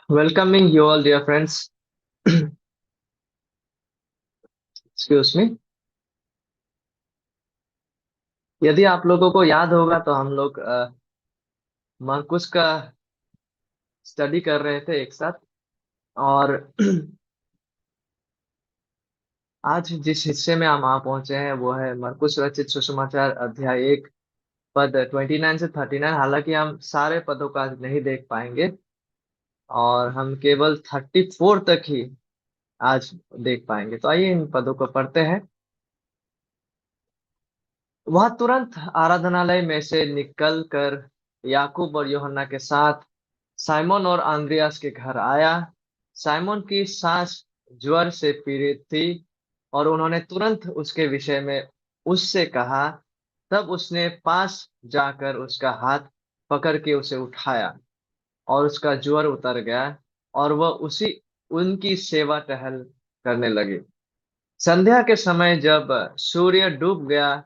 Welcoming you all, dear friends. Excuse me. यदि आप लोगों को याद होगा तो हम लोग मरकुस का स्टडी कर रहे थे एक साथ। और आज जिस हिस्से में हम आ पहुंचे हैं वो है मरकुस रचित सुसमाचार अध्याय 1 पद 29 से 39। हालांकि हम सारे पदों का आज नहीं देख पाएंगे और हम केवल 34 तक ही आज देख पाएंगे। तो आइए इन पदों को पढ़ते हैं। वह तुरंत आराधनालय में से निकल कर याकूब और यूहन्ना के साथ साइमन और आंद्रियास के घर आया। साइमन की सास ज्वर से पीड़ित थी और उन्होंने तुरंत उसके विषय में उससे कहा। तब उसने पास जाकर उसका हाथ पकड़ के उसे उठाया और उसका ज्वर उतर गया और वह उसी उनकी सेवा टहल करने लगी। संध्या के समय जब सूर्य डूब गया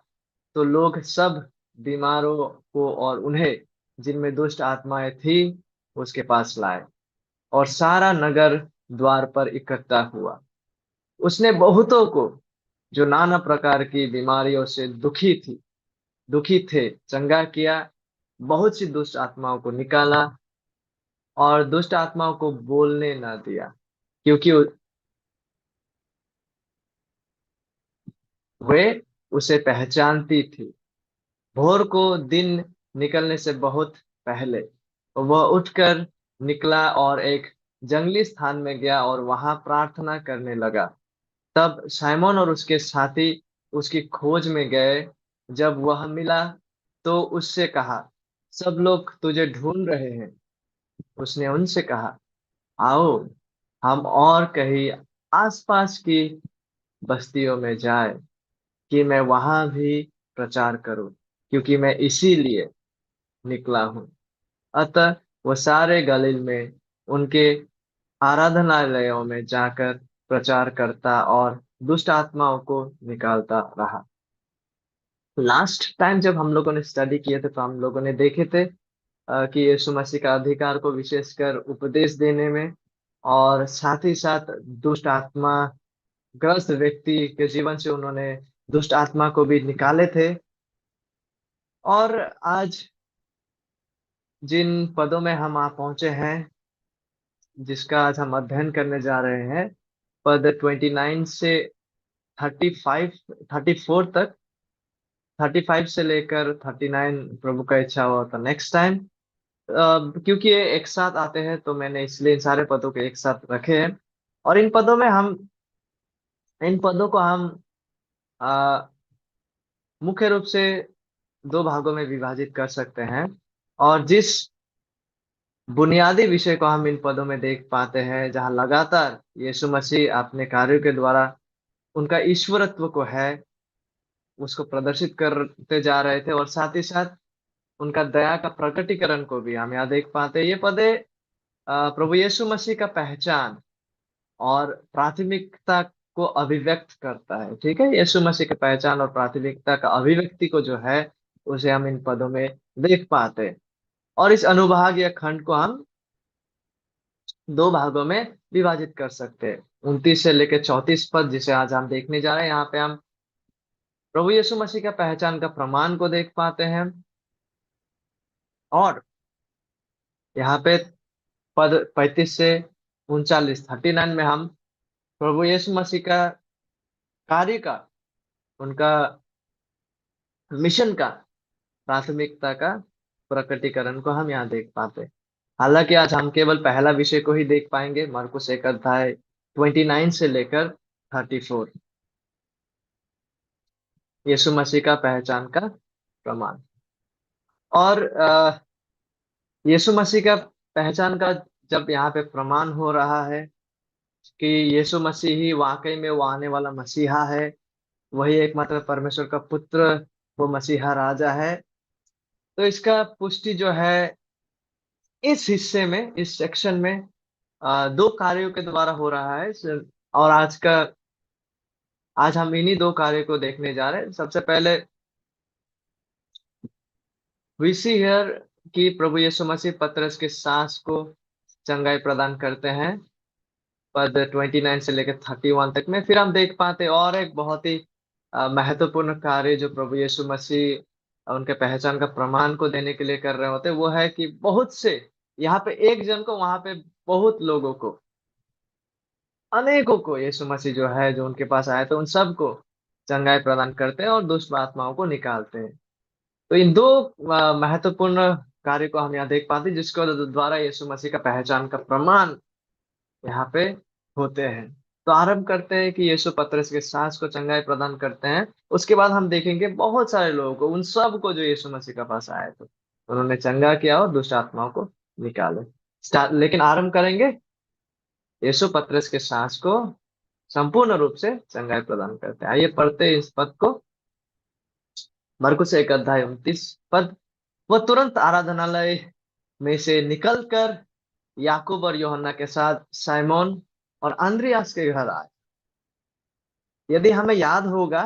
तो लोग सब बीमारों को और उन्हें जिनमें दुष्ट आत्माएं थी उसके पास लाए और सारा नगर द्वार पर इकट्ठा हुआ। उसने बहुतों को जो नाना प्रकार की बीमारियों से दुखी थे चंगा किया। बहुत सी दुष्ट आत्माओं को निकाला और दुष्ट आत्माओं को बोलने न दिया, क्योंकि वे उसे पहचानती थी। भोर को दिन निकलने से बहुत पहले वह उठकर निकला और एक जंगली स्थान में गया और वहां प्रार्थना करने लगा। तब साइमन और उसके साथी उसकी खोज में गए। जब वह मिला तो उससे कहा, सब लोग तुझे ढूंढ रहे हैं। उसने उनसे कहा, आओ हम और कहीं आसपास की बस्तियों में जाए कि मैं वहां भी प्रचार करूं, क्योंकि मैं इसीलिए निकला हूं। अतः वह सारे गलील में उनके आराधनालयों में जाकर प्रचार करता और दुष्ट आत्माओं को निकालता रहा। लास्ट टाइम जब हम लोगों ने स्टडी किए थे तो हम लोगों ने देखे थे कि यीशु मसीह का अधिकार को विशेषकर उपदेश देने में और साथ ही साथ दुष्ट आत्मा ग्रस्त व्यक्ति के जीवन से उन्होंने दुष्ट आत्मा को भी निकाले थे। और आज जिन पदों में हम आ पहुंचे हैं, जिसका आज हम अध्ययन करने जा रहे हैं, पद 29 से 35 34 तक। 35 से लेकर 39 प्रभु का इच्छा हो तो नेक्स्ट टाइम। क्योंकि ये एक साथ आते हैं तो मैंने इसलिए इन सारे पदों को एक साथ रखे हैं। और इन पदों को हम अ, मुख्य रूप से दो भागों में विभाजित कर सकते हैं। और जिस बुनियादी विषय को हम इन पदों में देख पाते हैं, जहां लगातार यीशु मसीह अपने कार्यों के द्वारा उनका ईश्वरत्व को है उसको प्रदर्शित करते जा रहे थे, और साथ ही साथ उनका दया का प्रकटीकरण को भी हम यहाँ देख पाते हैं। ये पदे प्रभु यीशु मसीह का पहचान और प्राथमिकता को अभिव्यक्त करता है। ठीक है, यीशु मसीह की पहचान और प्राथमिकता का अभिव्यक्ति को जो है उसे हम इन पदों में देख पाते हैं। और इस अनुभाग या खंड को हम दो भागों में विभाजित कर सकते हैं। 29 से लेकर 34 पद जिसे आज हम देखने जा रहे हैं, यहाँ पे हम प्रभु यीशु मसीह का पहचान का प्रमाण को देख पाते हैं। और यहाँ पे पद 35 से 39 39 में हम प्रभु यीशु मसीह का कार्य का, उनका मिशन का, प्राथमिकता का प्रकटीकरण को हम यहाँ देख पाते हैं। हालांकि आज हम केवल पहला विषय को ही देख पाएंगे, मरकुस एक अध्याय 29 से लेकर 34, यीशु मसीह का पहचान का प्रमाण। और यीशु मसीह का पहचान का जब यहाँ पे प्रमाण हो रहा है कि यीशु मसीह ही वाकई में वो आने वाला मसीहा है, वही एकमात्र परमेश्वर का पुत्र, वो मसीहा राजा है, तो इसका पुष्टि जो है इस हिस्से में, इस सेक्शन में दो कार्यों के द्वारा हो रहा है। और आज हम इन्हीं दो कार्यों को देखने जा रहे हैं। सबसे पहले वी सी हियर कि प्रभु यीशु मसीह पतरस के सास को चंगाई प्रदान करते हैं, पद 29 से लेकर 31 तक में। फिर हम देख पाते और एक बहुत ही महत्वपूर्ण कार्य जो प्रभु यीशु मसीह उनके पहचान का प्रमाण को देने के लिए कर रहे होते, वो है कि बहुत से, यहाँ पे एक जन को, वहां पे बहुत लोगों को, अनेकों को यीशु मसीह जो है, जो उनके पास आए थे, उन सबको चंगाई प्रदान करते हैं और दुष्ट आत्माओं को निकालते हैं। तो इन दो महत्वपूर्ण कार्य को हम यहाँ देख पाते हैं, जिसको द्वारा यीशु मसीह का पहचान का प्रमाण यहाँ पे होते हैं। तो आरंभ करते हैं कि यीशु पतरस के सांस को चंगाई प्रदान करते हैं। उसके बाद हम देखेंगे बहुत सारे लोगों को, उन सब को जो यीशु मसीह के पास आए थे, उन्होंने चंगा किया और दुष्ट आत्माओं को निकाले। लेकिन आरंभ करेंगे, यीशु पतरस के सांस को संपूर्ण रूप से चंगाई प्रदान करते हैं। आइए पढ़ते हैं इस पद को। मरकुस 1 अध्याय 29 पद। वह तुरंत आराधनालय में से निकलकर याकूब और यूहन्ना के साथ साइमोन और अंद्रियास के घर आए। यदि हमें याद होगा,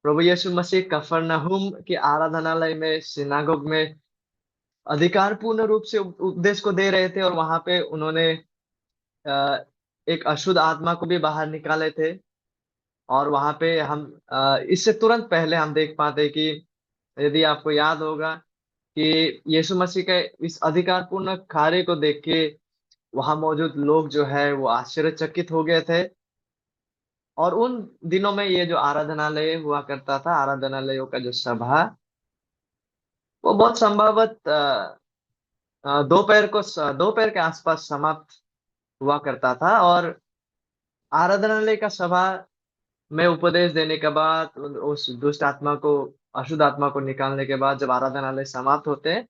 प्रभु यीशु मसीह कफरनहूम के आराधनालय में, सिनागोग में अधिकार पूर्ण रूप से उपदेश को दे रहे थे, और वहां पे उन्होंने अ, एक अशुद्ध आत्मा को भी बाहर निकाले थे। और वहां पे हम इससे तुरंत पहले हम देख पाते कि, यदि आपको याद होगा, कि यीशु मसीह के इस अधिकारपूर्ण कार्य को देख के वहां मौजूद लोग जो है वो आश्चर्यचकित हो गए थे। और उन दिनों में ये जो आराधनालय हुआ करता था, आराधनालयों का जो सभा, वो बहुत संभवत दोपहर के आसपास समाप्त हुआ करता था। और आराधनालय का सभा में उपदेश देने के बाद, उस दुष्ट आत्मा को, अशुद्ध आत्मा को निकालने के बाद, जब आराधनालय समाप्त होते हैं,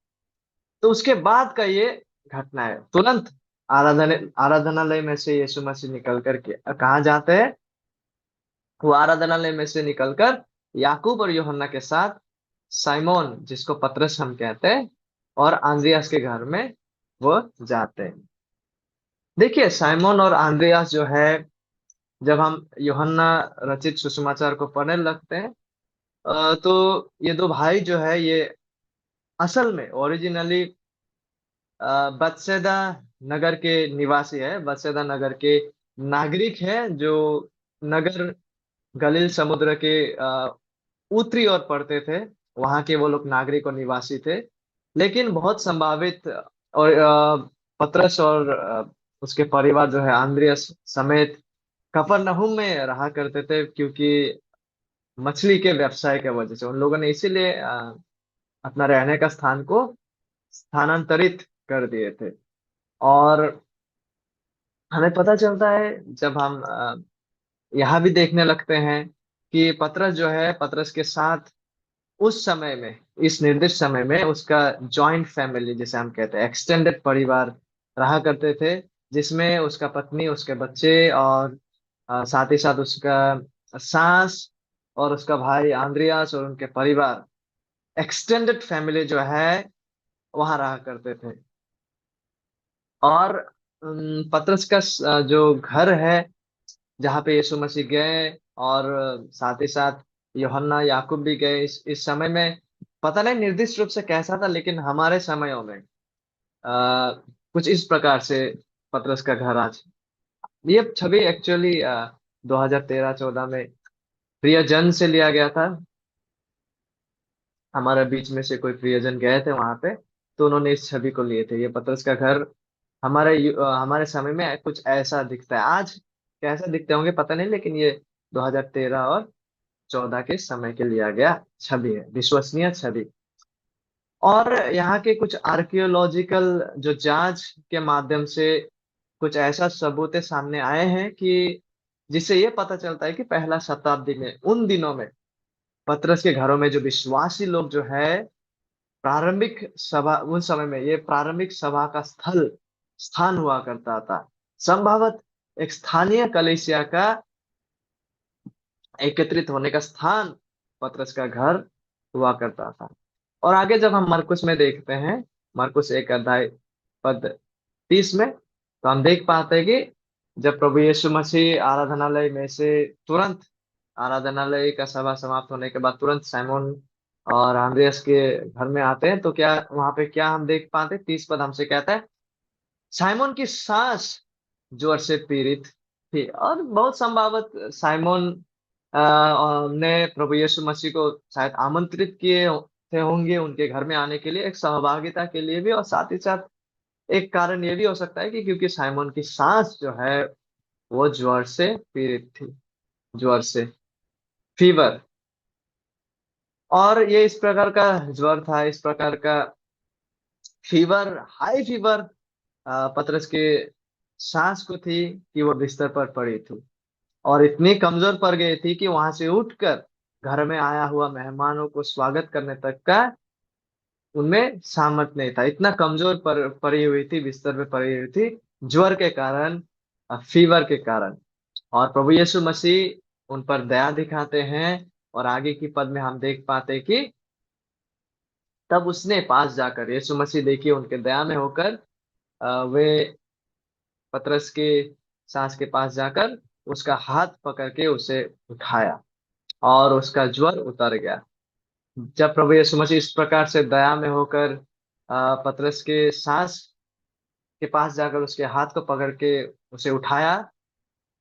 तो उसके बाद का ये घटना है। तुरंत आराधनालय में से यीशु मसीह निकल करके कहाँ जाते हैं? वो आराधनालय में से निकलकर याकूब और यूहन्ना के साथ साइमोन, जिसको पतरस हम कहते हैं, और आंद्रियास के घर में वो जाते हैं। देखिए, साइमोन और आंद्रियास जो है, जब हम यूहन्ना रचित सुसमाचार को पढ़ने लगते हैं, तो ये दो भाई जो है, ये असल में ओरिजिनली बतसैदा नगर के निवासी है, बतसैदा नगर के नागरिक है, जो नगर गलील समुद्र के उत्तरी ओर पड़ते थे। वहां के वो लोग नागरिक और निवासी थे। लेकिन बहुत संभावित, और पतरस और उसके परिवार जो है, आंद्रियस समेत, कफरनहूम में रहा करते थे, क्योंकि मछली के व्यवसाय के वजह से उन लोगों ने इसीलिए अपना रहने का स्थान को स्थानांतरित कर दिए थे। और हमें पता चलता है, जब हम यहाँ भी देखने लगते हैं, कि पतरस जो है, पतरस के साथ उस समय में, इस निर्दिष्ट समय में, उसका जॉइंट फैमिली जिसे हम कहते हैं, एक्सटेंडेड परिवार रहा करते थे, जिसमें उसका पत्नी, उसके बच्चे, और साथ ही साथ उसका सास और उसका भाई आंद्रियास और उनके परिवार, एक्सटेंडेड फैमिली जो है, वहां रहा करते थे। और पतरस का जो घर है, जहाँ पे यीशु मसीह गए, और साथ ही साथ यूहन्ना, याकूब भी गए, इस समय में पता नहीं निर्दिष्ट रूप से कैसा था, लेकिन हमारे समयों में कुछ इस प्रकार से पतरस का घर आज, ये छवि एक्चुअली 2013-14 में प्रियजन से लिया गया था। हमारे बीच में से कोई प्रियजन गए थे वहां पे, तो उन्होंने इस छवि को लिए थे। ये पतरस का घर हमारे समय में कुछ ऐसा दिखता है। आज कैसा दिखते होंगे पता नहीं, लेकिन ये 2013 और 14 के समय के लिया गया छवि है, विश्वसनीय छवि। और यहाँ के कुछ आर्कियोलॉजिकल जो जांच के माध्यम से कुछ ऐसा सबूत सामने आए हैं, कि जिससे ये पता चलता है कि पहला शताब्दी में, उन दिनों में, पतरस के घरों में जो विश्वासी लोग जो है, प्रारंभिक सभा, उन समय में ये प्रारंभिक सभा का स्थान हुआ करता था। संभवत एक स्थानीय कलीसिया का एकत्रित होने का स्थान पतरस का घर हुआ करता था। और आगे जब हम मरकुस में देखते हैं, मरकुस 1 अध्याय पद 30 में, तो हम देख पाते हैं कि जब प्रभु यीशु मसीह आराधनालय में से तुरंत, आराधनालय का सभा समाप्त होने के बाद तुरंत साइमोन और आंद्रियास के घर में आते हैं, तो क्या वहां पे क्या हम देख पाते हैं? 30 पद हमसे कहता है, साइमन की सास ज्वर से पीड़ित थी, और बहुत संभवत साइमन ने प्रभु यीशु मसीह को शायद आमंत्रित किए थे होंगे उनके घर में आने के लिए, एक सहभागिता के लिए भी, और साथ ही साथ एक कारण ये भी हो सकता है कि क्योंकि साइमन की सास जो है वो ज्वर से पीड़ित थी, ज्वर से, फीवर। और ये इस प्रकार का ज्वर था, इस प्रकार का फीवर, हाई फीवर पतरस के सास को थी कि वो बिस्तर पर पड़ी थी, और इतनी कमजोर पड़ गई थी कि वहां से उठकर घर में आया हुआ मेहमानों को स्वागत करने तक का उनमें सामर्थ्य नहीं था। इतना कमजोर पड़ी हुई थी, बिस्तर पे पड़ी हुई थी, ज्वर के कारण, फीवर के कारण। और प्रभु यीशु मसीह उन पर दया दिखाते हैं, और आगे की पद में हम देख पाते हैं कि तब उसने पास जाकर, यीशु मसीह देखिए उनके दया में होकर वे पतरस के सास के पास जाकर उसका हाथ पकड़ के उसे उठाया, और उसका ज्वर उतर गया। जब प्रभु यीशु मसीह इस प्रकार से दया में होकर पतरस के सास के पास जाकर उसके हाथ को पकड़ के उसे उठाया,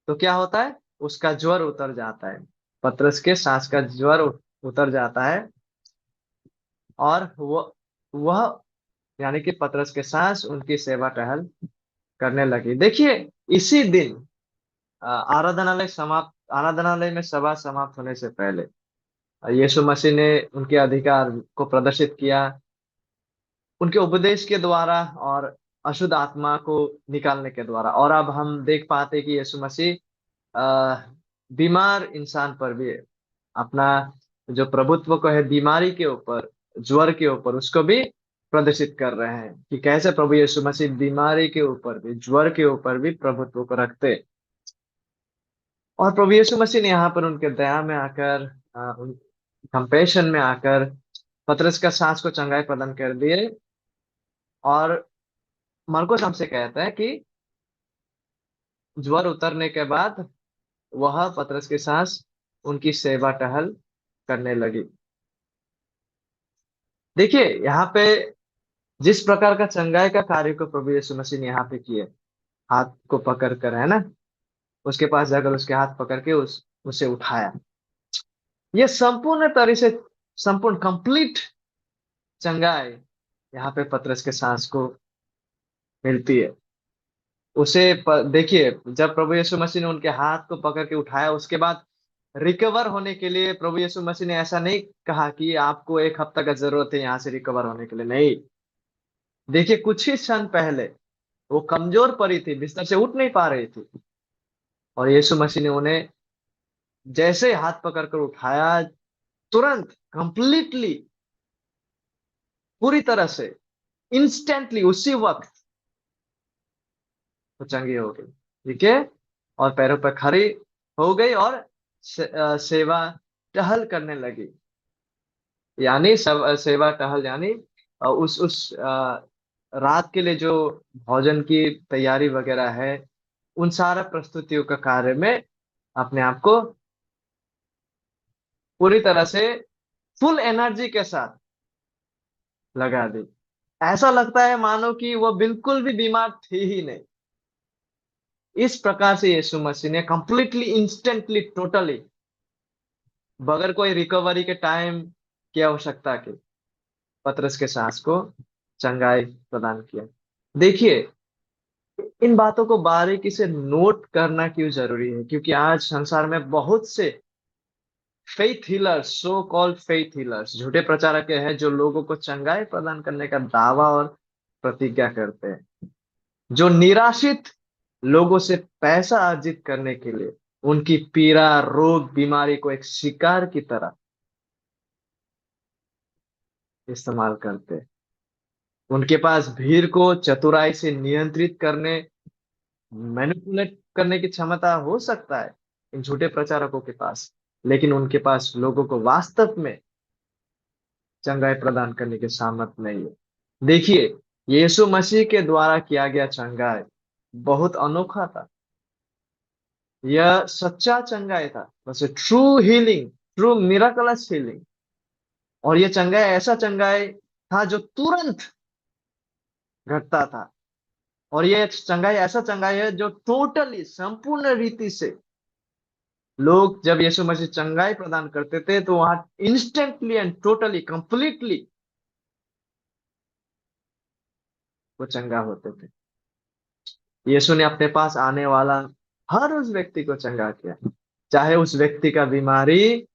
तो क्या होता है, उसका ज्वर उतर जाता है। पतरस के सास का ज्वर उतर जाता है, और वह यानी कि पतरस के सास उनकी सेवा टहल करने लगी। देखिए, इसी दिन आराधनालय में सभा समाप्त होने से पहले यीशु मसीह ने उनके अधिकार को प्रदर्शित किया उनके उपदेश के द्वारा और अशुद्ध आत्मा को निकालने के द्वारा। और अब हम देख पाते कि यीशु मसीह अ, बीमार इंसान पर भी अपना जो प्रभुत्व को है बीमारी के ऊपर, ज्वर के ऊपर, उसको भी प्रदर्शित कर रहे हैं कि कैसे प्रभु यीशु मसीह बीमारी के ऊपर भी, ज्वर के ऊपर भी प्रभुत्व को रखते। और प्रभु यीशु मसीह ने यहाँ पर उनके दया में आकर, कंपेशन में आकर पतरस का सांस को चंगाई प्रदान कर दिए। और मरकुस हमसे कहता है कि ज्वर उतरने के बाद वह पतरस के सांस उनकी सेवा टहल करने लगी। देखिए, यहाँ पे जिस प्रकार का चंगाई का कार्य को प्रभु यीशु मसीह ने यहाँ पे किए, हाथ को पकड़ कर, है ना, उसके पास जाकर उसके हाथ पकड़ के उसे उठाया, ये संपूर्ण तरह से, संपूर्ण कंप्लीट चंगाई यहाँ पे पतरस के सांस को मिलती है। देखिए, जब प्रभु यीशु मसीह ने उनके हाथ को पकड़ के उठाया, उसके बाद रिकवर होने के लिए प्रभु यीशु मसीह ने ऐसा नहीं कहा कि आपको 1 हफ्ता का जरूरत है यहाँ से रिकवर होने के लिए, नहीं। देखिए, कुछ ही क्षण पहले वो कमजोर पड़ी थी, बिस्तर से उठ नहीं पा रही थी, और यीशु मसीह ने उन्हें जैसे ही हाथ पकड़कर उठाया, तुरंत, कंप्लीटली, पूरी तरह से, इंस्टेंटली, उसी वक्त वो चंगी हो गई। ठीक है, और पैरों पर खड़ी हो गई, और सेवा टहल करने लगी। यानी सब सेवा टहल यानी उस रात के लिए जो भोजन की तैयारी वगैरह है, उन सारा प्रस्तुतियों का कार्य में अपने आप को पूरी तरह से फुल एनर्जी के साथ लगा दी। ऐसा लगता है मानो कि वो बिल्कुल भी बीमार थी ही नहीं। इस प्रकार से यीशु मसीह ने कंप्लीटली, इंस्टेंटली, टोटली, बगैर कोई रिकवरी के टाइम की आवश्यकता की, पतरस के सांस को चंगाई प्रदान किया। देखिए, इन बातों को बारीकी से नोट करना क्यों जरूरी है, क्योंकि आज संसार में बहुत से faith healers, so called faith healers, झूठे प्रचारक हैं जो लोगों को चंगाई प्रदान करने का दावा और प्रतिज्ञा करते हैं, जो निराशित लोगों से पैसा अर्जित करने के लिए उनकी पीड़ा, रोग, बीमारी को एक शिकार की तरह इस्तेमाल करते हैं। उनके पास भीड़ को चतुराई से नियंत्रित करने, मैनिपुलेट करने की क्षमता हो सकता है इन झूठे प्रचारकों के पास, लेकिन उनके पास लोगों को वास्तव में चंगाई प्रदान करने की सामर्थ्य नहीं है। देखिए, यीशु मसीह के द्वारा किया गया चंगाई बहुत अनोखा था। यह सच्चा चंगाई था, वैसे ट्रू हीलिंग, ट्रू मिराकलस हीलिंग। और यह चंगाई ऐसा चंगाई था जो तुरंत घटता था, और ये चंगाई ऐसा चंगाई है जो टोटली संपूर्ण रीति से, लोग जब यीशु मसीह चंगाई प्रदान करते थे तो वहां इंस्टेंटली एंड टोटली कंप्लीटली वो चंगा होते थे। यीशु ने अपने पास आने वाला हर उस व्यक्ति को चंगा किया, चाहे उस व्यक्ति का बीमारी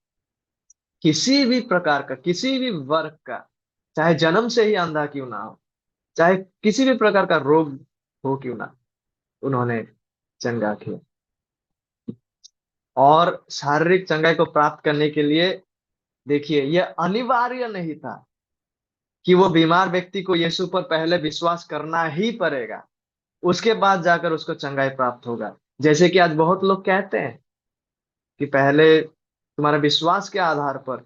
किसी भी प्रकार का, किसी भी वर्ग का, चाहे जन्म से ही अंधा क्यों ना हो, चाहे किसी भी प्रकार का रोग हो क्यों ना, उन्होंने चंगा किया। और शारीरिक चंगाई को प्राप्त करने के लिए देखिए, यह अनिवार्य नहीं था कि वो बीमार व्यक्ति को यीशु पर पहले विश्वास करना ही पड़ेगा, उसके बाद जाकर उसको चंगाई प्राप्त होगा। जैसे कि आज बहुत लोग कहते हैं कि पहले तुम्हारे विश्वास के आधार पर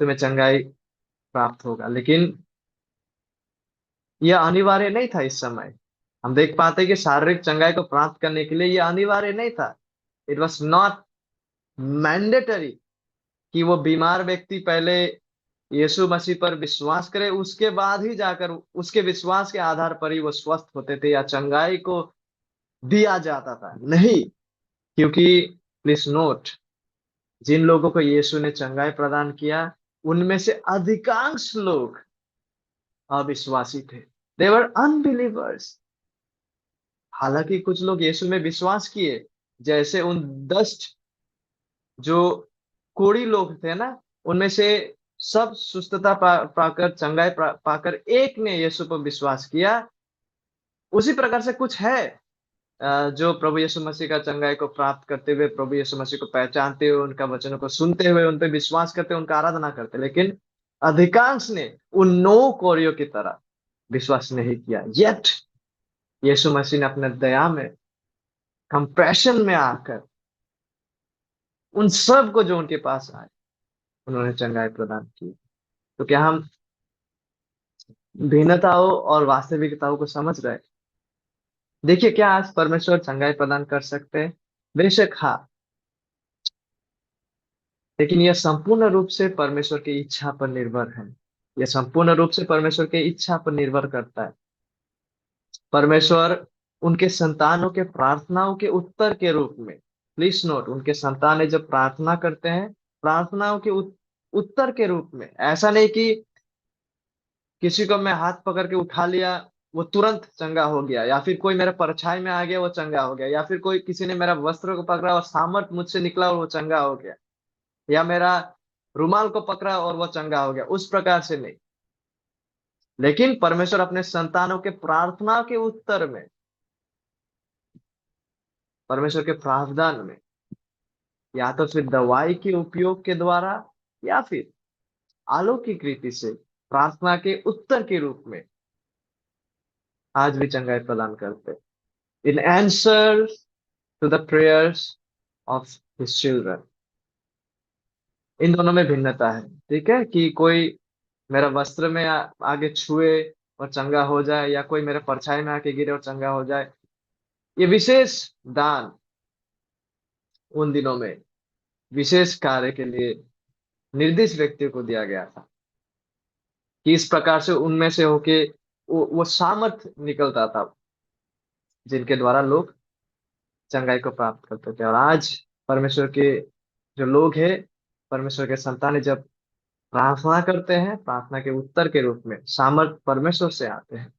तुम्हें चंगाई प्राप्त होगा, लेकिन यह अनिवार्य नहीं था इस समय। हम देख पाते हैं कि शारीरिक चंगाई को प्राप्त करने के लिए यह अनिवार्य नहीं था। इट वॉज नॉट मैंडेटरी कि वो बीमार व्यक्ति पहले यीशु मसीह पर विश्वास करे, उसके बाद ही जाकर उसके विश्वास के आधार पर ही वो स्वस्थ होते थे या चंगाई को दिया जाता था, नहीं। क्योंकि प्लीज नोट, जिन लोगों को यीशु ने चंगाई प्रदान किया उनमें से अधिकांश लोग अविश्वासी थे। दे वर अनबिलीवर्स। हालांकि कुछ लोग यीशु में विश्वास किए, जैसे उन 10 जो कोढ़ी लोग थे ना, उनमें से सब सुस्थता पाकर, चंगाई पाकर एक ने यीशु पर विश्वास किया। उसी प्रकार से कुछ है जो प्रभु यीशु मसीह का चंगाई को प्राप्त करते हुए, प्रभु यीशु मसीह को पहचानते हुए, उनका वचनों को सुनते हुए, उन पर विश्वास करते हुए उनका आराधना करते, लेकिन अधिकांश ने उन 9 कोरियों की तरह विश्वास नहीं किया। येट यीशु मसीह ने अपने दया में, कंपैशन में आकर उन सब को जो उनके पास आए, उन्होंने चंगाई प्रदान की। तो क्या हम भिन्नताओं और वास्तविकताओं को समझ रहे हैं? देखिए, क्या आज परमेश्वर चंगाई प्रदान कर सकते हैं? बेशक हाँ। लेकिन यह संपूर्ण रूप से परमेश्वर की इच्छा पर निर्भर है। यह संपूर्ण रूप से परमेश्वर की इच्छा पर निर्भर करता है। परमेश्वर उनके संतानों के प्रार्थनाओं के उत्तर के रूप में, प्लीज नोट, उनके संतान जब प्रार्थना करते हैं, प्रार्थनाओं के उत्तर के रूप में, ऐसा नहीं कि किसी को मैं हाथ पकड़ के उठा लिया, वो तुरंत चंगा हो गया, या फिर कोई मेरे परछाई में आ गया वो चंगा हो गया, या फिर कोई किसी ने मेरा वस्त्र को पकड़ा और सामर्थ मुझसे निकला और वो चंगा हो गया, या मेरा रुमाल को पकड़ा और वो चंगा हो गया, उस प्रकार से नहीं। लेकिन परमेश्वर अपने संतानों के प्रार्थना के उत्तर में, परमेश्वर के प्रावधान में, या तो फिर दवाई के उपयोग के द्वारा, या फिर अलौकिक रीति से प्रार्थना के उत्तर के रूप में आज भी चंगाई प्रदान करते, in answer to the prayers of his children. इन दोनों में भिन्नता है, ठीक है, कि कोई मेरा वस्त्र में आगे छुए और चंगा हो जाए, या कोई मेरे परछाई में आके गिरे और चंगा हो जाए। ये विशेष दान उन दिनों में विशेष कार्य के लिए निर्दिष्ट व्यक्तियों को दिया गया था, कि इस प्रकार से उनमें से होके वो सामर्थ निकलता था जिनके द्वारा लोग चंगाई को प्राप्त करते थे। और आज परमेश्वर के जो लोग हैं, परमेश्वर के संतान जब प्रार्थना करते हैं, प्रार्थना के उत्तर के रूप में सामर्थ परमेश्वर से आते हैं,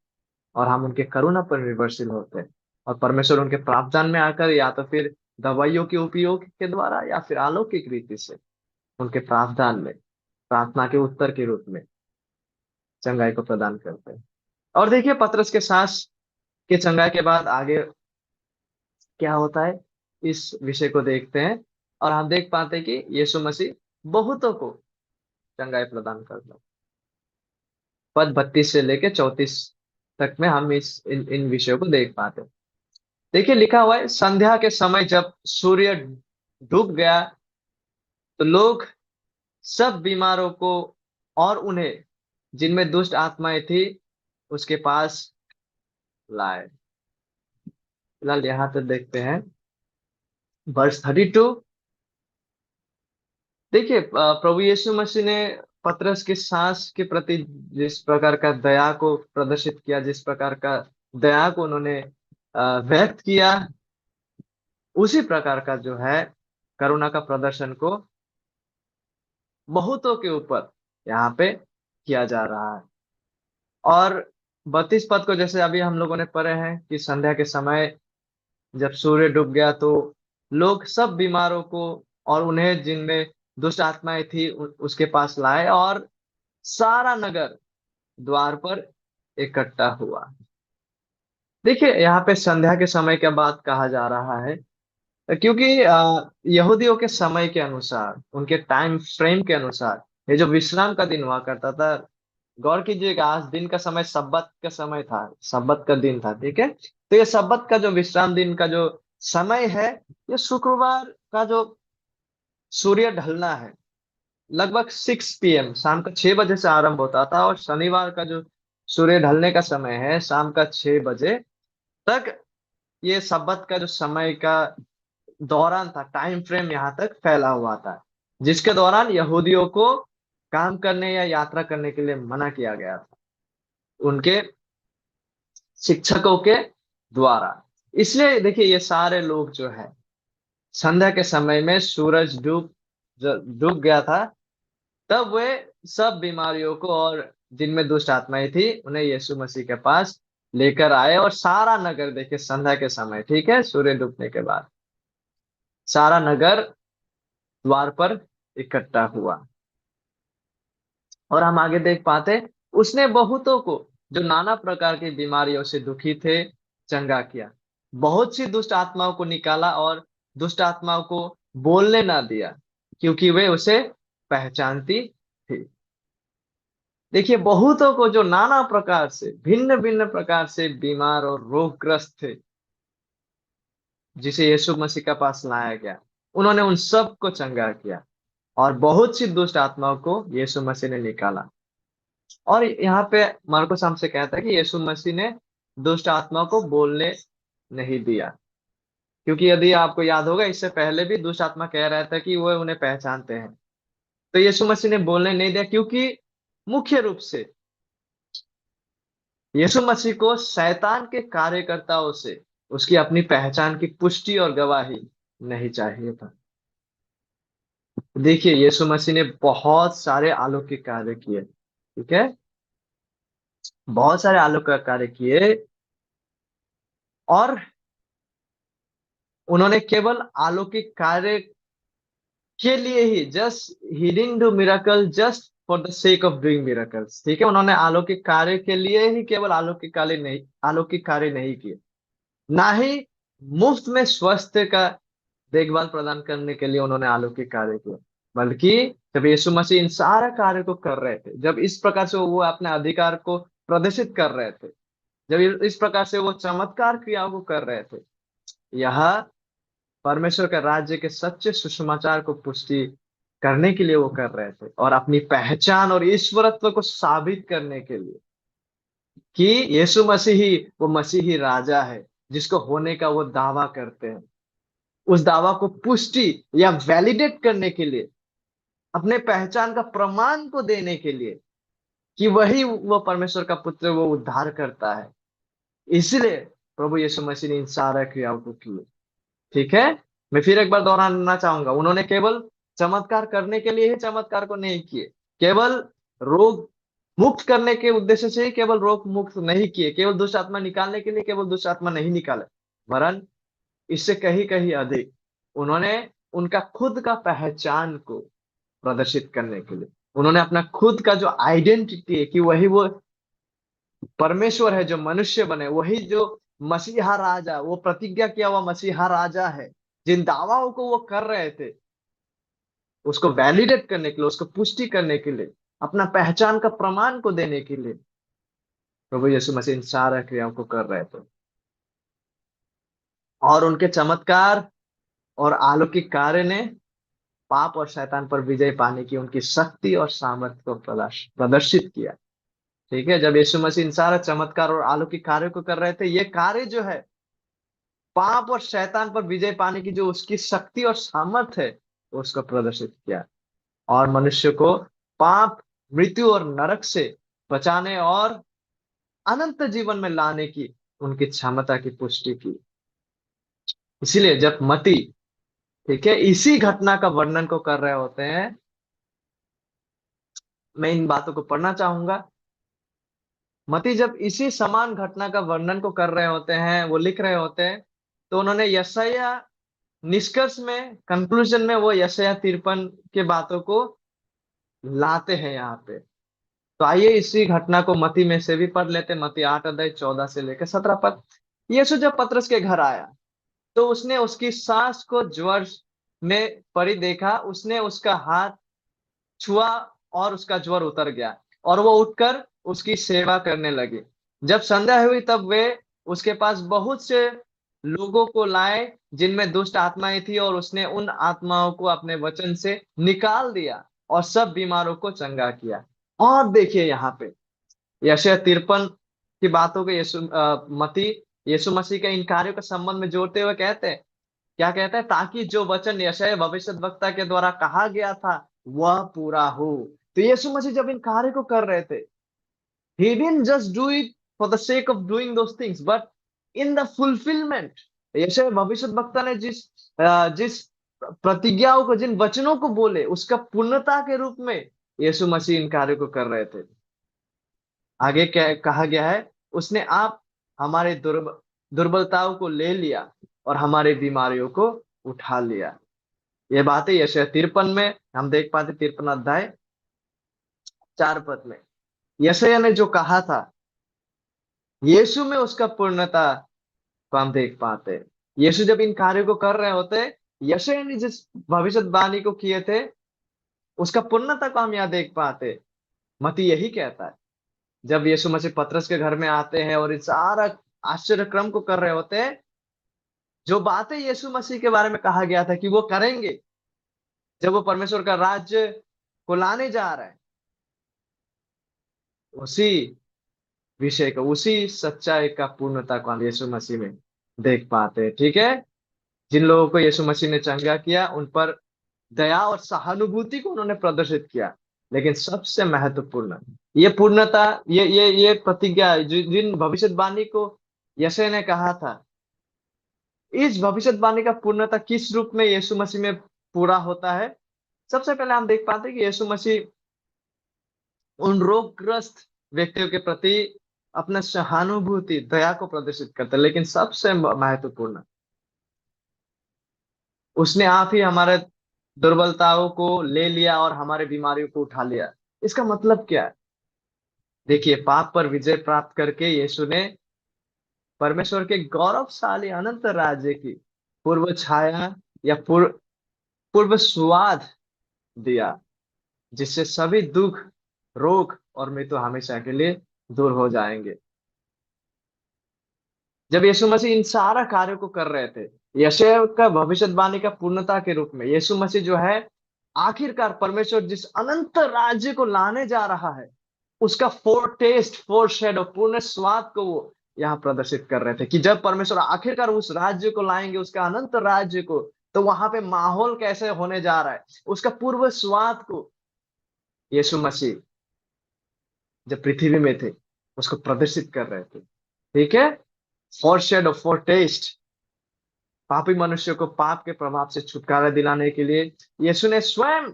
और हम उनके करुणा पर निर्भरशील होते हैं, और परमेश्वर उनके प्रावधान में आकर या तो फिर दवाइयों के उपयोग के द्वारा या फिर अलौकिक रीति से उनके प्रावधान में प्रार्थना के उत्तर के रूप में चंगाई को प्रदान करते हैं। और देखिए, पतरस के सांस के चंगाई के बाद आगे क्या होता है, इस विषय को देखते हैं। और हम देख पाते हैं कि यीशु मसीह बहुतों को चंगाई प्रदान करता है। पद 32 से लेकर 34 तक में हम इन विषयों को देख पाते हैं। देखिए, लिखा हुआ है, संध्या के समय जब सूर्य डूब गया तो लोग सब बीमारों को और उन्हें जिनमें दुष्ट आत्माएं थी उसके पास लाए। फिलहाल यहाँ पे देखते हैं वर्ष 32। देखिए, प्रभु यीशु मसीह ने पतरस की सांस के प्रति जिस प्रकार का दया को प्रदर्शित किया, जिस प्रकार का दया को उन्होंने व्यक्त किया, उसी प्रकार का जो है करुणा का प्रदर्शन को बहुतों के ऊपर यहाँ पे किया जा रहा है। और 32 पद को जैसे अभी हम लोगों ने पढ़े हैं कि संध्या के समय जब सूर्य डूब गया तो लोग सब बीमारों को और उन्हें जिनमें दुष्ट आत्माएं थी उसके पास लाए, और सारा नगर द्वार पर इकट्ठा हुआ। देखिए यहाँ पे संध्या के समय का बात कहा जा रहा है, क्योंकि यहूदियों के समय के अनुसार, उनके टाइम फ्रेम के अनुसार ये जो विश्राम का दिन हुआ करता था, गौर कीजिएगा आज दिन का समय सब्बत का समय था, सब्बत का दिन था, ठीक है। तो ये सब्बत का जो विश्राम दिन का जो समय है, ये शुक्रवार का जो सूर्य ढलना है लगभग 6 PM, शाम का 6 बजे से आरंभ होता था, और शनिवार का जो सूर्य ढलने का समय है शाम का 6 बजे तक, ये सब्बत का जो समय का दौरान था, टाइम फ्रेम यहाँ तक फैला हुआ था, जिसके दौरान यहूदियों को काम करने या यात्रा करने के लिए मना किया गया था उनके शिक्षकों के द्वारा। इसलिए देखिए ये सारे लोग जो है संध्या के समय में सूरज डूब गया था, तब वे सब बीमारियों को और जिनमें दुष्ट आत्माएं थी उन्हें यीशु मसीह के पास लेकर आए, और सारा नगर देखिए संध्या के समय, ठीक है, सूर्य डूबने के बाद सारा नगर द्वार पर इकट्ठा हुआ। और हम आगे देख पाते, उसने बहुतों को जो नाना प्रकार की बीमारियों से दुखी थे चंगा किया, बहुत सी दुष्ट आत्माओं को निकाला और दुष्ट आत्माओं को बोलने ना दिया, क्योंकि वे उसे पहचानती थी। देखिए बहुतों को जो नाना प्रकार से, भिन्न भिन्न प्रकार से बीमार और रोगग्रस्त थे, जिसे यीशु मसीह के पास लाया गया, उन्होंने उन सब को चंगा किया, और बहुत सी दुष्ट आत्माओं को यीशु मसीह ने निकाला। और यहाँ पे मार्कुस हमसे कहता है कि यीशु मसीह ने दुष्ट आत्मा को बोलने नहीं दिया, क्योंकि यदि आपको याद होगा इससे पहले भी दुष्ट आत्मा कह रहा था कि वो उन्हें पहचानते हैं। तो यीशु मसीह ने बोलने नहीं दिया, क्योंकि मुख्य रूप से यीशु मसीह को शैतान के कार्यकर्ताओं से उसकी अपनी पहचान की पुष्टि और गवाही नहीं चाहिए था। देखिए यीशु मसीह ने बहुत सारे अलौकिक कार्य किए, ठीक है, बहुत सारे अलौकिक कार्य किए, और उन्होंने केवल अलौकिक कार्य के लिए ही, just he didn't do miracle just for the sake of doing miracles, ठीक है, उन्होंने अलौकिक कार्य के लिए ही केवल अलौकिक कार्य नहीं किए, ना ही मुफ्त में स्वास्थ्य का देखभाल प्रदान करने के लिए उन्होंने अलौकिक कार्य किए, बल्कि जब यीशु मसीह इन सारा कार्य को कर रहे थे, जब इस प्रकार से वो अपने अधिकार को प्रदर्शित कर रहे थे, जब इस प्रकार से वो चमत्कार क्रियाओं को कर रहे थे, यह परमेश्वर के राज्य के सच्चे सुसमाचार को पुष्टि करने के लिए वो कर रहे थे, और अपनी पहचान और ईश्वरत्व को साबित करने के लिए कि यीशु मसीह ही वो मसीही राजा है जिसको होने का वो दावा करते हैं। उस दावा को पुष्टि या वैलिडेट करने के लिए, अपने पहचान का प्रमाण को देने के लिए कि वही वो परमेश्वर का पुत्र, वो उद्धार करता है, इसलिए प्रभु यीशु मसीह ने इन सारा क्रियाओं को किए, ठीक है। मैं फिर एक बार दोहराना चाहूंगा, उन्होंने केवल चमत्कार करने के लिए ही चमत्कार को नहीं किए, केवल रोग मुक्त करने के उद्देश्य से ही केवल रोग मुक्त नहीं किए, केवल दुष्ट आत्मा निकालने के लिए केवल दुष्ट आत्मा नहीं निकाले, वरन इससे कहीं कहीं अधिक उन्होंने उनका खुद का पहचान को प्रदर्शित करने के लिए, उन्होंने अपना खुद का जो आइडेंटिटी है कि वही वो परमेश्वर है जो मनुष्य बने, वही जो मसीहा राजा, वो प्रतिज्ञा किया हुआ मसीहा राजा है, जिन दावाओं को वो कर रहे थे, उसको वैलिडेट करने के लिए, उसको पुष्टि करने के लिए, अपना पहचान का प्रमाण को देने के लिए प्रभु यीशु मसीह इन सारा क्रियाओं को कर रहे थे। और उनके चमत्कार और अलौकिक कार्य ने पाप और शैतान पर विजय पाने की उनकी शक्ति और सामर्थ्य को प्रदर्शित किया, ठीक है। जब यीशु मसीह इन सारा चमत्कार और अलौकिक कार्य को कर रहे थे, ये कार्य जो है पाप और शैतान पर विजय पाने की जो उसकी शक्ति और सामर्थ है, उसको प्रदर्शित किया, और मनुष्य को पाप मृत्यु और नरक से बचाने और अनंत जीवन में लाने की उनकी क्षमता की पुष्टि की। इसीलिए जब मती, ठीक है, इसी घटना का वर्णन को कर रहे होते हैं, मैं इन बातों को पढ़ना चाहूंगा। मती जब इसी समान घटना का वर्णन को कर रहे होते हैं, वो लिख रहे होते हैं, तो उन्होंने यशाया निष्कर्ष में, कंक्लूजन में वो यशाया 53 के बातों को लाते हैं यहाँ पे। तो आइए इसी घटना को मती में से भी पढ़ लेते हैं। मती 8 अध्याय 14 से लेकर 17 पद। यीशु जब पतरस के घर आया तो उसने उसकी सास को ज्वर में पड़ी देखा, उसने उसका हाथ छुआ और उसका ज्वर उतर गया और वो उठकर उसकी सेवा करने लगी। जब संध्या हुई तब वे उसके पास बहुत से लोगों को लाए जिनमें दुष्ट आत्माएं थी, और उसने उन आत्माओं को अपने वचन से निकाल दिया और सब बीमारों को चंगा किया। और देखिए यहाँ पे यशायाह 53 की बातों को मती यीशु मसीह के इन कार्यों के संबंध में जोड़ते हुए कहते हैं, क्या कहता है, ताकि जो वचन यशायाह भविष्यद्वक्ता के द्वारा कहा गया था वह पूरा हो। तो यीशु मसीह जब इन कार्य को कर रहे थे, he didn't just do it for the sake of doing those things, but in the fulfillment। यशायाह भविष्यद्वक्ता ने जिस प्रतिज्ञाओं को, जिन वचनों को बोले, उसका पूर्णता के रूप में यीशु मसीह इन कार्यों को कर रहे थे। आगे क्या कहा गया है, उसने आप हमारे दुर्बलताओं को ले लिया और हमारे बीमारियों को उठा लिया। ये बातें यशायाह 53 में हम देख पाते, 53 अध्याय 4 पद में यशायाह ने जो कहा था, यीशु में उसका पूर्णता को हम देख पाते हैं। यीशु जब इन कार्यों को कर रहे होते, यशायाह ने जिस भविष्यवाणी को किए थे उसका पूर्णता को हम यहाँ देख पाते। मती यही कहता है, जब यीशु मसीह पतरस के घर में आते हैं और इस सारा आश्चर्य क्रम को कर रहे होते हैं, जो बातें यीशु मसीह के बारे में कहा गया था कि वो करेंगे जब वो परमेश्वर का राज्य को लाने जा रहे हैं, उसी विषय को, उसी सच्चाई का पूर्णता को हम यीशु मसीह में देख पाते हैं। ठीक है, जिन लोगों को यीशु मसीह ने चंगा किया उन पर दया और सहानुभूति को उन्होंने प्रदर्शित किया, लेकिन सबसे महत्वपूर्ण ये पूर्णता, ये प्रतिज्ञा, जिन भविष्यवाणी को यशायाह ने कहा था, इस भविष्यवाणी का पूर्णता किस रूप में यीशु मसीह में पूरा होता है। सबसे पहले हम देख पाते हैं कि यीशु मसीह उन रोगग्रस्त व्यक्तियों के प्रति अपना सहानुभूति, दया को प्रदर्शित करता है, लेकिन सबसे महत्वपूर्ण, उसने आप ही हमारे दुर्बलताओं को ले लिया और हमारे बीमारियों को उठा लिया। इसका मतलब क्या है? देखिए, पाप पर विजय प्राप्त करके यीशु ने परमेश्वर के गौरवशाली अनंत राज्य की पूर्व छाया या पूर्व स्वाद दिया, जिससे सभी दुख, रोग और मृत्यु हमेशा के लिए दूर हो जाएंगे। जब यीशु मसीह इन सारा कार्यों को कर रहे थे, यशायाह का भविष्यवाणी का पूर्णता के रूप में यीशु मसीह जो है, आखिरकार परमेश्वर जिस अनंत राज्य को लाने जा रहा है, उसका फोर टेस्ट, फोर शेडो, पूर्ण स्वाद को वो यहाँ प्रदर्शित कर रहे थे कि जब परमेश्वर आखिरकार उस राज्य को लाएंगे, उसका अनंत राज्य को, तो वहां पे माहौल कैसे होने जा रहा है, उसका पूर्व स्वाद को यीशु मसीह जब पृथ्वी में थे उसको प्रदर्शित कर रहे थे। ठीक है, फॉर शेडो, फॉर टेस्ट, पापी मनुष्य को पाप के प्रभाव से छुटकारा दिलाने के लिए यीशु ने स्वयं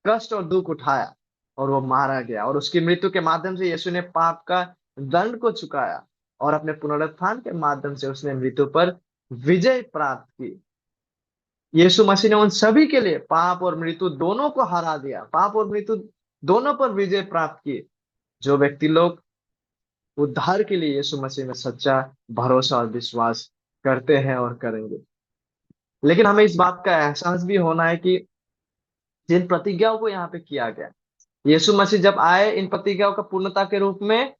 कष्ट और दुख उठाया और वो मारा गया, और उसकी मृत्यु के माध्यम से यीशु ने पाप का दंड को चुकाया और अपने पुनरुत्थान के माध्यम से उसने मृत्यु पर विजय प्राप्त की। यीशु मसीह ने उन सभी के लिए पाप और मृत्यु दोनों को हरा दिया, पाप और मृत्यु दोनों पर विजय प्राप्त की। जो व्यक्ति लोग उद्धार के लिए यीशु मसीह में सच्चा भरोसा और विश्वास करते हैं और करेंगे। लेकिन हमें इस बात का एहसास भी होना है कि जिन प्रतिज्ञाओं को यहाँ पे किया गया, यीशु मसीह जब आए इन प्रतिज्ञाओं का पूर्णता के रूप में,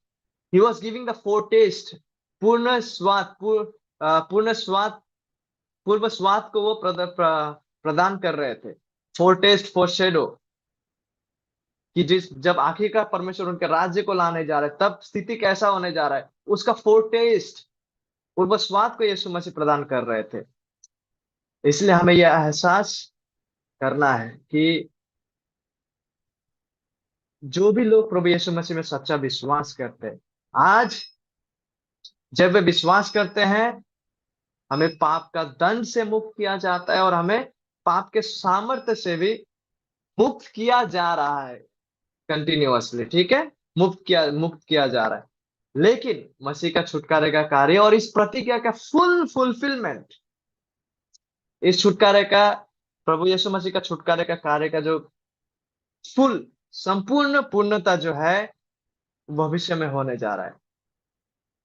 he was giving the full taste, पूर्ण स्वाद, पूर्ण स्वाद, पूर्व स्वाद को वो प्रदान कर रहे थे। फोर टेस्ट, फोर शेडो, कि जिस जब आखिरकार परमेश्वर उनके राज्य को लाने जा रहे हैं, तब स्थिति कैसा होने जा रहा है, उसका फोर टेस्ट, पूर्व स्वाद को यीशु मसीह प्रदान कर रहे थे। इसलिए हमें यह एहसास करना है कि जो भी लोग प्रभु यीशु मसीह में सच्चा विश्वास करते हैं, आज जब वे विश्वास करते हैं, हमें पाप का दंड से मुक्त किया जाता है और हमें पाप के सामर्थ्य से भी मुक्त किया जा रहा है कंटिन्यूअसली। ठीक है, मुक्त किया जा रहा है। लेकिन मसीह का छुटकारे का कार्य और इस प्रतिज्ञा का फुलफिलमेंट, इस छुटकारे का, प्रभु यीशु मसीह का छुटकारे का कार्य का जो फुल संपूर्ण पूर्णता जो है, भविष्य में होने जा रहा है।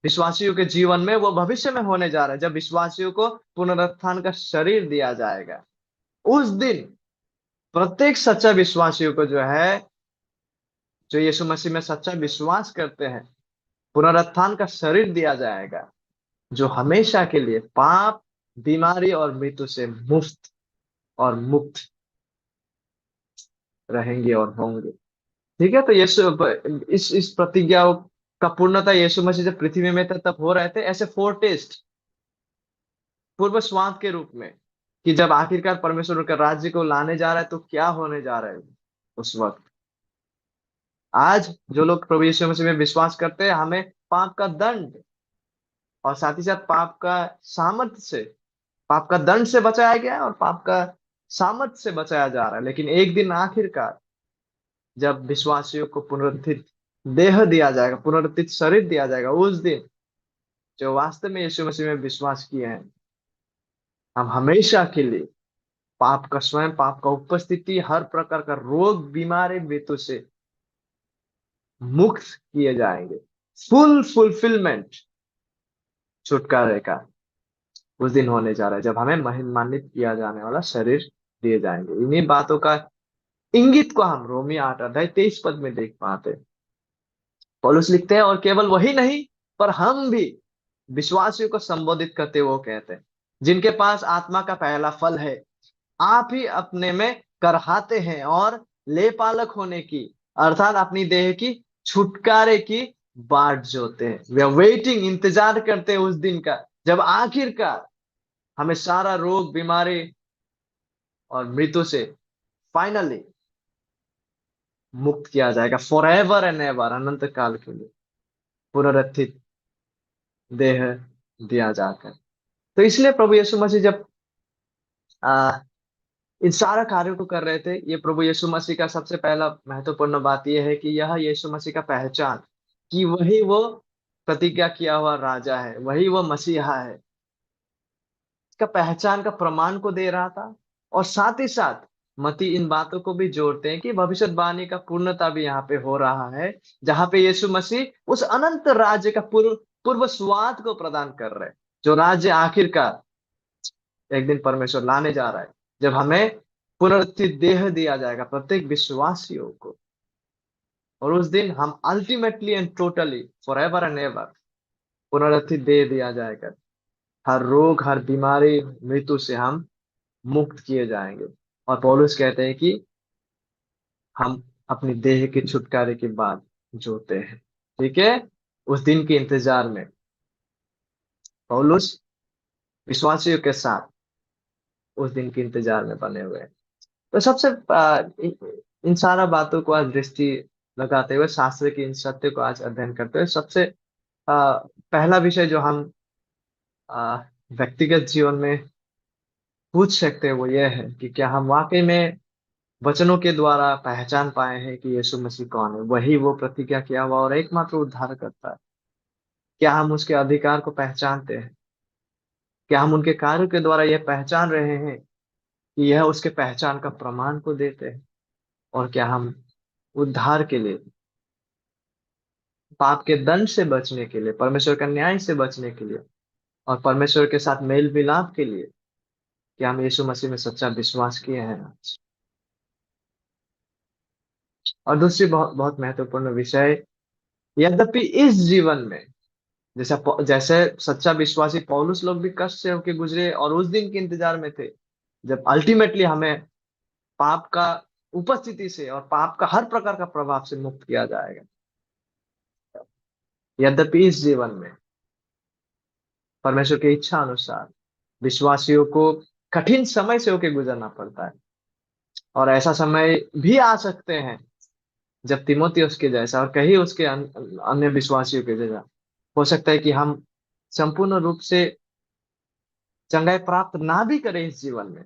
विश्वासियों के जीवन में वो भविष्य में होने जा रहा है, जब विश्वासियों को पुनरुत्थान का शरीर दिया जाएगा। उस दिन प्रत्येक सच्चा विश्वासियों को जो है, जो यीशु मसीह में सच्चा विश्वास करते हैं, पुनरुत्थान का शरीर दिया जाएगा, जो हमेशा के लिए पाप, बीमारी और मृत्यु से मुक्त और मुक्त रहेंगे और होंगे। ठीक है, तो यीशु इस प्रतिज्ञा का पूर्णता यीशु मसीह जब पृथ्वी में थे तब हो रहे थे, ऐसे फोर टेस्ट, पूर्व स्वाद के रूप में, कि जब आखिरकार परमेश्वर उनके राज्य को लाने जा रहा है तो क्या होने जा रहा है उस वक्त। आज जो लोग प्रभु यीशु मसीह में विश्वास करते हैं, हमें पाप का दंड और साथ ही साथ पाप का सामर्थ्य से, पाप का दंड से बचाया गया है और पाप का सामर्थ्य से बचाया जा रहा है। लेकिन एक दिन आखिरकार जब विश्वासियों को पुनरुत्थित देह दिया जाएगा, पुनरुत्थित शरीर दिया जाएगा, उस दिन जो वास्तव में यीशु मसीह में विश्वास किए हैं, हम हमेशा के लिए पाप का स्वयं, पाप का उपस्थिति, हर प्रकार का रोग, बीमारी, मृत्यु से मुक्त किए जाएंगे। फुलफिलमेंट छुटकारे का उस दिन होने जा रहा है, जब हमें महिमान्वित किया जाने वाला शरीर दिए जाएंगे। इन्हीं बातों का इंगित को हम रोमी 8 अध्याय 23 पद में देख पाते हैं। पौलुस लिखते हैं, और केवल वही नहीं, पर हम भी विश्वासियों को संबोधित करते हुए वो कहते हैं, जिनके पास आत्मा का पहला फल है, आप ही अपने में करहाते हैं और लेपालक होने की, अर्थात अपनी देह की छुटकारे की बाट जोते हैं। वे वेटिंग, इंतजार करते हैं उस दिन का, जब आखिरकार हमें सारा रोग, बीमारी और मृत्यु से फाइनली मुक्त किया जाएगा, फॉर एवर एंड एवर, अनंत काल के लिए पुनरुत्थित देह दिया जाकर। तो इसलिए प्रभु यीशु मसीह जब आ, इन सारा कार्यों को कर रहे थे, ये प्रभु यीशु मसीह का सबसे पहला महत्वपूर्ण बात यह है कि यह यीशु मसीह का पहचान, कि वही वो प्रतिज्ञा किया हुआ राजा है, वही वो मसीहा है, इसका पहचान का प्रमाण को दे रहा था। और साथ ही साथ मती इन बातों को भी जोड़ते हैं कि भविष्यवाणी का पूर्णता भी यहाँ पे हो रहा है, जहां पे यीशु मसीह उस अनंत राज्य का पूर्व पूर्व स्वाद को प्रदान कर रहे हैं, जो राज्य आखिरकार एक दिन परमेश्वर लाने जा रहा है, जब हमें पुनरुत्थित देह दिया जाएगा प्रत्येक विश्वासियों को। और उस दिन हम ultimately and totally forever and ever पुनरुत्थित देह दिया जाएगा, हर रोग, हर बीमारी, मृत्यु से हम मुक्त किए जाएंगे। और पौलुस कहते हैं कि हम अपनी देह के छुटकारे की बात जोते हैं। ठीक है, उस दिन के इंतजार में पौलुस विश्वासियों के साथ उस दिन के इंतजार में बने हुए हैं। तो सबसे इन सारा बातों को आज दृष्टि लगाते हुए, शास्त्र की इन सत्य को आज अध्ययन करते हुए, सबसे पहला विषय जो हम व्यक्तिगत जीवन में पूछ सकते हैं वो ये है कि क्या हम वाकई में वचनों के द्वारा पहचान पाए हैं कि यीशु मसीह कौन है, वही वो प्रतिज्ञा किया हुआ और एकमात्र उद्धार करता है। क्या हम उसके अधिकार को पहचानते हैं? क्या हम उनके कार्यों के द्वारा यह पहचान रहे हैं कि यह उसके पहचान का प्रमाण को देते हैं? और क्या हम उद्धार के लिए, पाप के दंड से बचने के लिए, परमेश्वर का न्याय से बचने के लिए और परमेश्वर के साथ मेल मिलाप के लिए, क्या हम यीशु मसीह में सच्चा विश्वास किए हैं आज? और दूसरी बहुत बहुत महत्वपूर्ण विषय, यद्यपि इस जीवन में, जैसा जैसे सच्चा विश्वासी पौलुस लोग भी कष्ट से होके गुजरे और उस दिन के इंतजार में थे, जब अल्टीमेटली हमें पाप का उपस्थिति से और पाप का हर प्रकार का प्रभाव से मुक्त किया जाएगा। यद्यपि इस जीवन में परमेश्वर की इच्छा अनुसार विश्वासियों को कठिन समय से होके गुजरना पड़ता है, और ऐसा समय भी आ सकते हैं जब तिमोथियुस के जैसा और कहीं उसके अन्य विश्वासियों के जैसा हो सकता है कि हम संपूर्ण रूप से चंगाई प्राप्त ना भी करें इस जीवन में।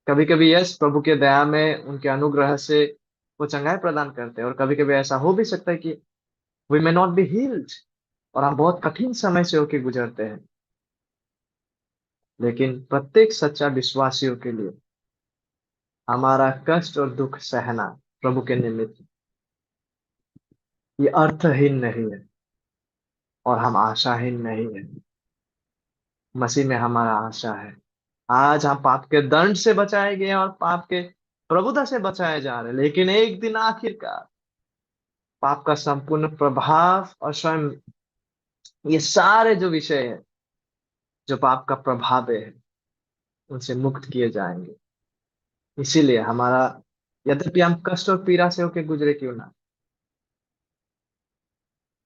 कभी कभी यस, प्रभु के दया में उनके अनुग्रह से वो चंगाई प्रदान करते हैं, और कभी कभी ऐसा हो भी सकता है कि we may not be healed, और हम बहुत कठिन समय से होके गुजरते हैं। लेकिन प्रत्येक सच्चा विश्वासियों के लिए हमारा कष्ट और दुख सहना प्रभु के निमित्त ये अर्थहीन नहीं है, और हम आशाहीन नहीं है। मसीह में हमारा आशा है। आज हम पाप के दंड से बचाए गए हैं और पाप के प्रभुता से बचाए जा रहे हैं, लेकिन एक दिन आखिरकार पाप का संपूर्ण प्रभाव और स्वयं ये सारे जो विषय है जो पाप का प्रभाव है उनसे मुक्त किए जाएंगे। इसीलिए हमारा, यद्यपि हम कष्ट और पीड़ा से होकर गुजरे क्यों ना,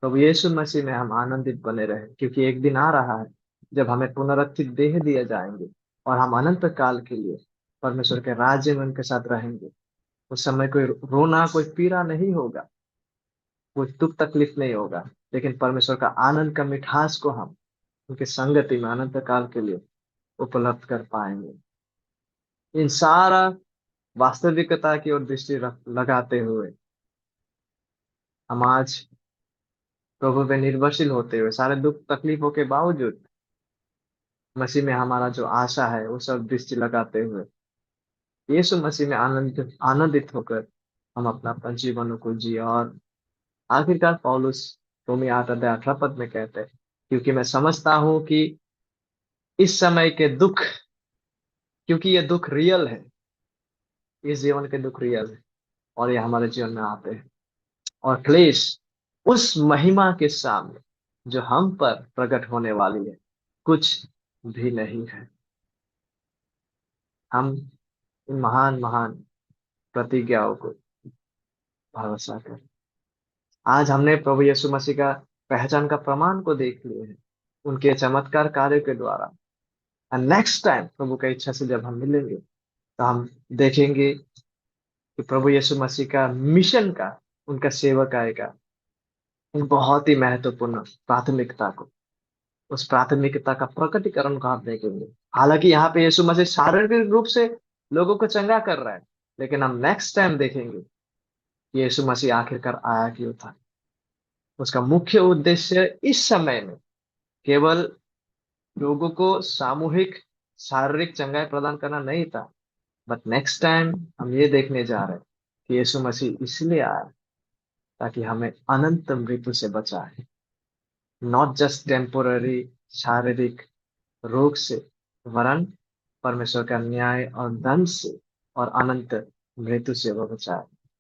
प्रभु यीशु मसीह में हम आनंदित बने रहे, क्योंकि एक दिन आ रहा है जब हमें पुनरुत्थित देह दिए जाएंगे और हम अनंत काल के लिए परमेश्वर के राज्य में उनके साथ रहेंगे। उस समय कोई रोना, कोई पीड़ा नहीं होगा, कोई दुख तकलीफ नहीं होगा, लेकिन परमेश्वर का आनंद का मिठास को हम उनकी संगति में अनंत काल के लिए उपलब्ध कर पाएंगे। इन सारा वास्तविकता की ओर दृष्टि लगाते हुए हम आज प्रभु पे निर्भरशील होते हुए, सारे दुख तकलीफों के बावजूद मसीह में हमारा जो आशा है वो सब दृष्टि लगाते हुए यीशु मसीह में आनंदित होकर हम अपना अपना जीवनों को जिए। और आखिरकार पौलुस रोमी 8 अध्याय 18 पद में कहते हैं, क्योंकि मैं समझता हूं कि इस समय के दुख, क्योंकि ये दुख रियल है, इस जीवन के दुख रियल है और ये हमारे जीवन में आते हैं, और क्लेश उस महिमा के सामने जो हम पर प्रकट होने वाली है कुछ भी नहीं है। हम इन महान महान प्रतिज्ञाओं को भरोसा करें। आज हमने प्रभु यीशु मसीह का पहचान का प्रमाण को देख लिए हैं उनके चमत्कार कार्य के द्वारा। एंड नेक्स्ट टाइम प्रभु का इच्छा से जब हम मिलेंगे तो हम देखेंगे कि प्रभु यीशु मसीह का मिशन का, उनका सेवक आएगा एक बहुत ही महत्वपूर्ण प्राथमिकता को, उस प्राथमिकता का प्रकटीकरण को आप देखेंगे। हालांकि यहाँ पे यीशु मसीह शारीरिक रूप से लोगों को चंगा कर रहा है, लेकिन हम नेक्स्ट टाइम देखेंगे कि यीशु मसीह आखिरकार आया क्यों था। उसका मुख्य उद्देश्य इस समय में केवल लोगों को सामूहिक शारीरिक चंगाई प्रदान करना नहीं था, बट नेक्स्ट टाइम हम ये देखने जा रहे हैं कि यीशु मसीह इसलिए आया ताकि हमें अनंत मृत्यु से बचाए, नॉट जस्ट टेम्पोररी शारीरिक रोग से, वरन परमेश्वर का न्याय और दंड से और अनंत मृत्यु से वो बचाए।